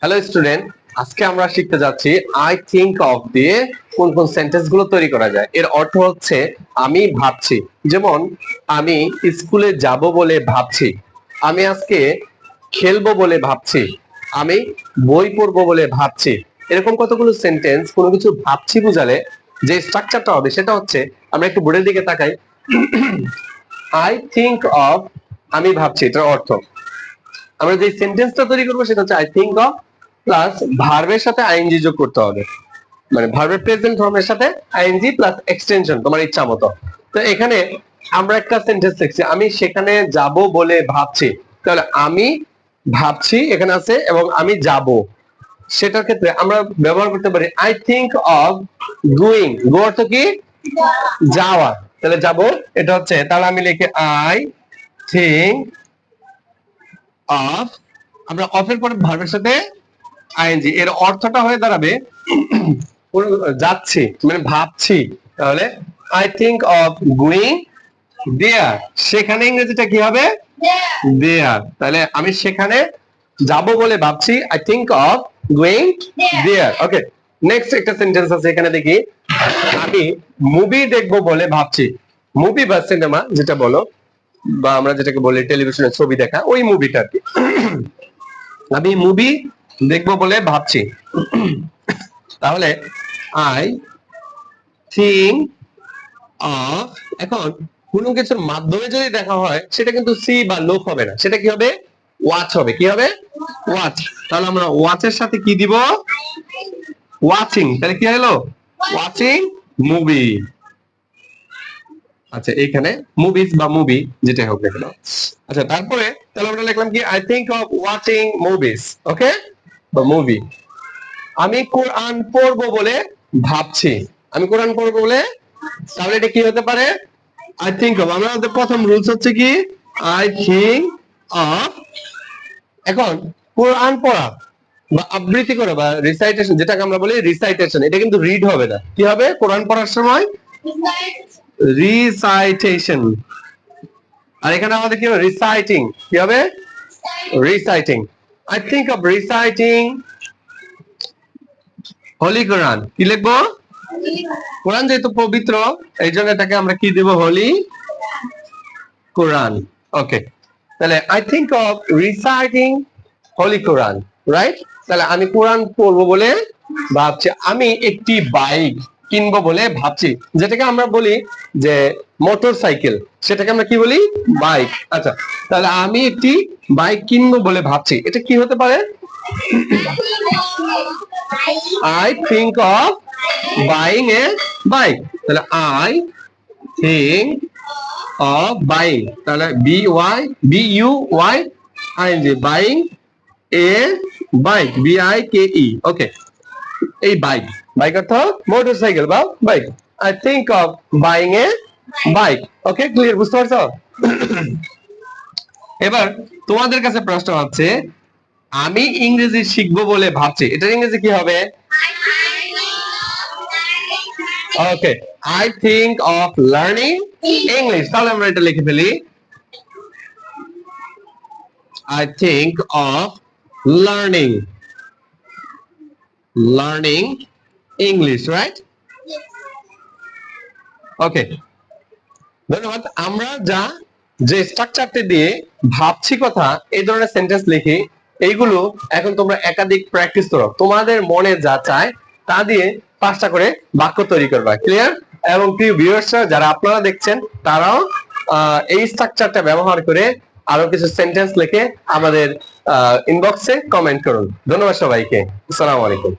Hello student, আজকে আমরা শিখতে যাচ্ছি আই থিংক অফ দিয়ে কোন কোন সেন্টেন্স গুলো তৈরি করা যায়। এর অর্থ হচ্ছে আমি ভাবছি। যেমন আমি স্কুলে যাব বলে ভাবছি, আমি আজকে খেলবো বলে ভাবছি, আমি বই পড়বো বলে ভাবছি। এরকম কতগুলো সেন্টেন্স কোনো কিছু ভাবছি বোঝালে যে স্ট্রাকচারটা হবে সেটা হচ্ছে, আমরা একটু বোর্ডের দিকে তাকাই। আই থিংক অফ, আমি ভাবছি, এটার অর্থ আমরা যে সেন্টেন্সটা তৈরি করবো সেটা হচ্ছে আই থিংক অফ প্লাস ভার্বের সাথে আইএনজি যোগ করতে হবে, মানে ভার্বের প্রেজেন্ট ফর্মের সাথে আইএনজি প্লাস এক্সটেনশন তোমার ইচ্ছা মতো। তো এখানে আমরা একটা সেন্টেন্স লিখছি, আমি সেখানে যাব বলে ভাবছি। তাহলে আমি ভাবছি এখানে আছে এবং আমি যাব, সেটার ক্ষেত্রে আমরা ব্যবহার করতে পারি আই থিংক অফ গোয়িং। গো অর্থ কি? যাওয়া। তাহলে যাব এটা হচ্ছে, তাহলে আমি লিখি আই থিংক অফ, আমরা অফের পরে ভার্বের সাথে আইএনজি, এর অর্থটা হয়ে দাঁড়াবে যাচ্ছি, মানে ভাবছি। তাহলে I think of going there, সেখানে ইংরেজিটা কি হবে? দেয়ার। তাহলে আমি সেখানে যাব বলে ভাবছি, I think of going there. Okay, next একটা সেন্টেন্স আছে এখানে দেখি, আমি মুভি দেখবো বলে ভাবছি। মুভি বা সিনেমা যেটা বলো, বা আমরা যেটাকে বলি টেলিভিশনে ছবি দেখা, ওই মুভিটা আর কি। আমি মুভি দেখবো বলে ভাবছি। তাহলে আই থিংক অফ, এখন কোনো কিছুর মাধ্যমে যদি দেখা হয় সেটা কিন্তু সি বা লুক হবে না, সেটা কি হবে? ওয়াচ হবে। কি হবে? ওয়াচ। তাহলে আমরা ওয়াচের সাথে কি দিব? ওয়াচিং। তাহলে কি হলো? Watching movie. আচ্ছা, এখানে মুভিজ বা মুভি যেটা হোক না কেন। আচ্ছা, তারপরে তাহলে আমরা লিখলাম কি I think of watching movies, okay, বা মুভি। আমি কোরআন পড়বো বলে ভাবছি, আমি কোরআন পড়বো বলে, তাহলে এটা কি হতে পারে? I think of. আমাদের প্রথম রুলস হচ্ছে কি আই থিংক অফ। এখন কোরআন পড়া বা আবৃত্তি করা বা রিসাইটেশন, যেটাকে আমরা বলি রিসাইটেশন, এটা কিন্তু রিড হবে না। কি হবে কোরআন পড়ার সময়? রিসাইটেশন। আর এখানে আমাদের কি হবে? রিসাইটিং। কি হবে? Reciting. I think of reciting holy Quran. কি লিখবো? কোরআন যেহেতু পবিত্র, এই জন্য এটাকে আমরা কি দেব? হোলি কোরআন। ওকে, তাহলে I think of reciting holy Quran, right? তাহলে আমি কোরআন পড়বো বলে ভাবছি। আমি একটি বাইক কিনবো বলে ভাবছি, যেটাকে আমরা বলি যে মোটর সাইকেল, সেটাকে আমরা কি বলি? বাইক। আচ্ছা, তাহলে আমি একটি বাইক কিনবো বলে ভাবছি, এটা কি হতে পারে? I think of buying a bike. তাহলে আই থিংক অফ বাইং, তাহলে BI ING, buying a bike, BIKE। ওকে, এই বাইক, বাইক অর্থ মোটরসাইকেল বা bike. I think of buying a bike. Okay, clear? বুঝতে পারছো? এবার তোমাদের কাছে প্রশ্ন হচ্ছে, আমি ইংরেজি শিখবো বলে ভাবছি, এটার ইংরেজি কি হবে? Okay, I think of learning English. তাহলে আমরা এটা লিখে ফেলি, I think of learning English, right? ওকে, ধন্যবাদ। আমরা যে স্ট্রাকচারটি দিয়ে ভাবছি কথা, এই ধরনের সেন্টেন্স লিখি, এইগুলো এখন তোমরা একাধিক প্র্যাকটিস করো, তোমাদের মনে যা চায় তা দিয়ে 5টা করে বাক্য তৈরি করবা। ক্লিয়ার? এবং প্রিয় ভিউয়ার্সরা যারা আপনারা দেখছেন, তারাও এই স্ট্রাকচারটা ব্যবহার করে আরো কিছু সেন্টেন্স লিখে আমাদের ইনবক্সে কমেন্ট করুন। ধন্যবাদ সবাইকে। আসসালামু আলাইকুম।